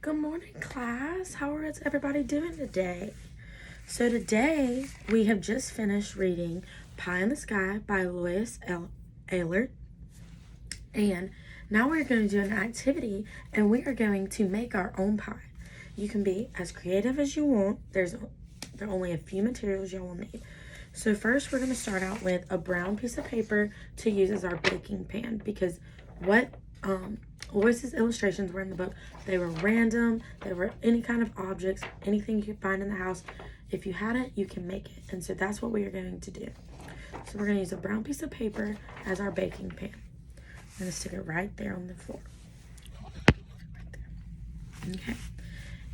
Good morning, class. How is everybody doing today? So today we have just finished reading Pie in the Sky by Lois Ehlert. And now we're going to do an activity and we are going to make our own pie. You can be as creative as you want. There are only a few materials you'll need. So first we're going to start out with a brown piece of paper to use as our baking pan, because what Lois's illustrations were in the book, they were random, they were any kind of objects, anything you could find in the house. If you had it, you can make it. And so that's what we are going to do. So we're going to use a brown piece of paper as our baking pan. I'm going to stick it right there on the floor. Right there. Okay.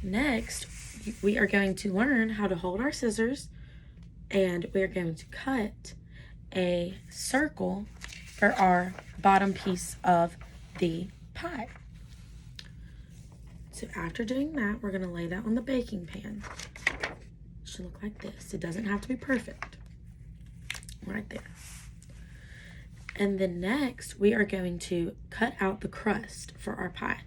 Next, we are going to learn how to hold our scissors, and we are going to cut a circle for our bottom piece of the pie. So after doing that, we're going to lay that on the baking pan. It should look like this. It doesn't have to be perfect. Right there. And then next, we are going to cut out the crust for our pie.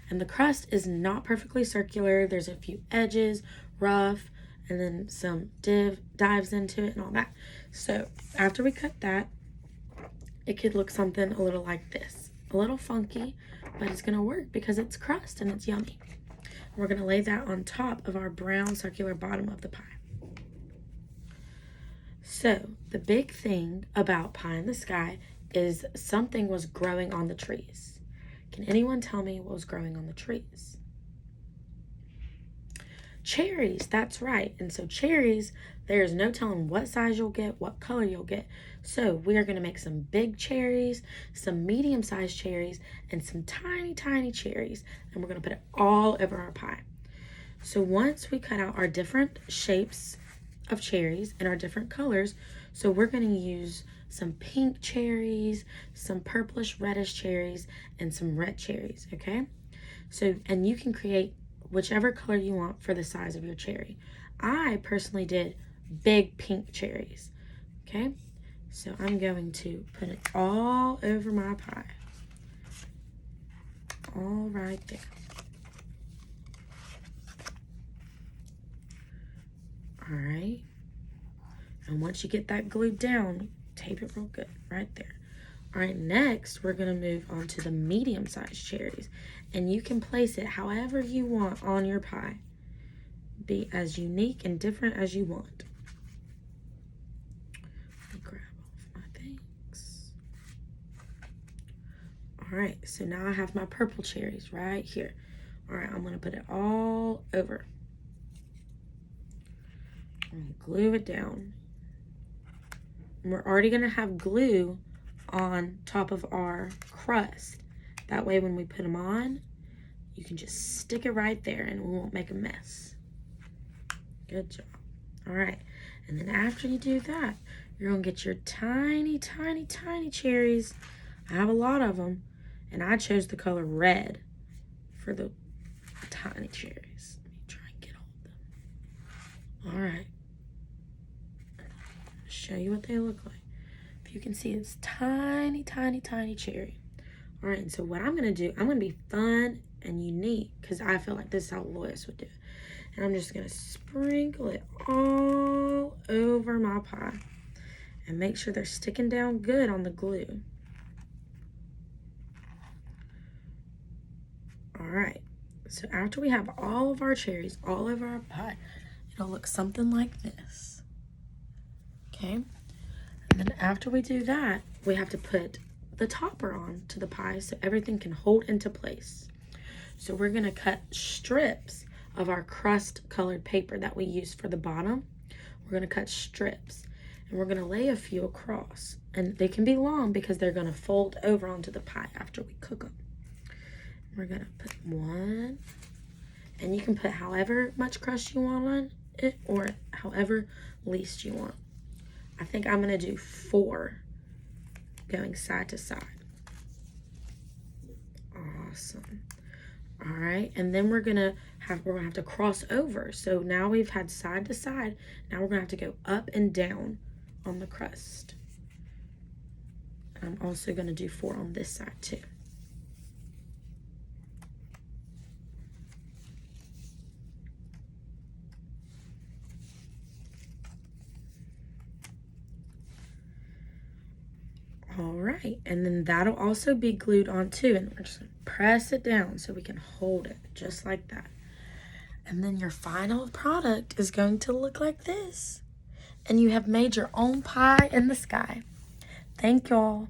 And the crust is not perfectly circular. There's a few edges, rough, and then some dives into it and all that. So after we cut that, it could look something a little like this. A little funky, but it's going to work because it's crust and it's yummy. We're going to lay that on top of our brown circular bottom of the pie. So the big thing about Pie in the Sky is something was growing on the trees. Can anyone tell me what was growing on the trees? Cherries, that's right. And so cherries, there's no telling what size you'll get, what color you'll get. So we are going to make some big cherries, some medium-sized cherries, and some tiny, tiny cherries. And we're going to put it all over our pie. So once we cut out our different shapes of cherries and our different colors, so we're going to use some pink cherries, some purplish reddish cherries, and some red cherries, okay? So, and you can create whichever color you want for the size of your cherry. I personally did big pink cherries, okay? So I'm going to put it all over my pie. All right there. All right. And once you get that glued down, tape it real good right there. All right, next we're going to move on to the medium-sized cherries. And you can place it however you want on your pie. Be as unique and different as you want. Let me grab all of my things. All right, so now I have my purple cherries right here. All right, I'm going to put it all over. And glue it down. And we're already going to have glue on top of our crust. That way when we put them on, you can just stick it right there and we won't make a mess. Good job. All right. And then after you do that, you're going to get your tiny, tiny, tiny cherries. I have a lot of them. And I chose the color red for the tiny cherries. Let me try and get all of them. All right. I'll show you what they look like. If you can see, it's tiny, tiny, tiny cherry. All right, and so what I'm going to do, I'm going to be fun and unique because I feel like this is how Lois would do it. And I'm just going to sprinkle it all over my pie and make sure they're sticking down good on the glue. All right, so after we have all of our cherries all over our pie, it'll look something like this. Okay, and then after we do that, we have to put the topper on to the pie so everything can hold into place. So we're going to cut strips of our crust colored paper that we use for the bottom. We're going to cut strips and we're going to lay a few across, and they can be long because they're going to fold over onto the pie after we cook them. We're going to put one, and you can put however much crust you want on it or however least you want. I think I'm going to do 4 going side to side. Awesome. All right, and then we're gonna have to cross over. So now we've had side to side. Now we're gonna have to go up and down on the crust. I'm also gonna do 4 on this side too. right, and then that'll also be glued on too, and we're just gonna press it down so we can hold it just like that. And then your final product is going to look like this. And you have made your own pie in the sky. Thank y'all.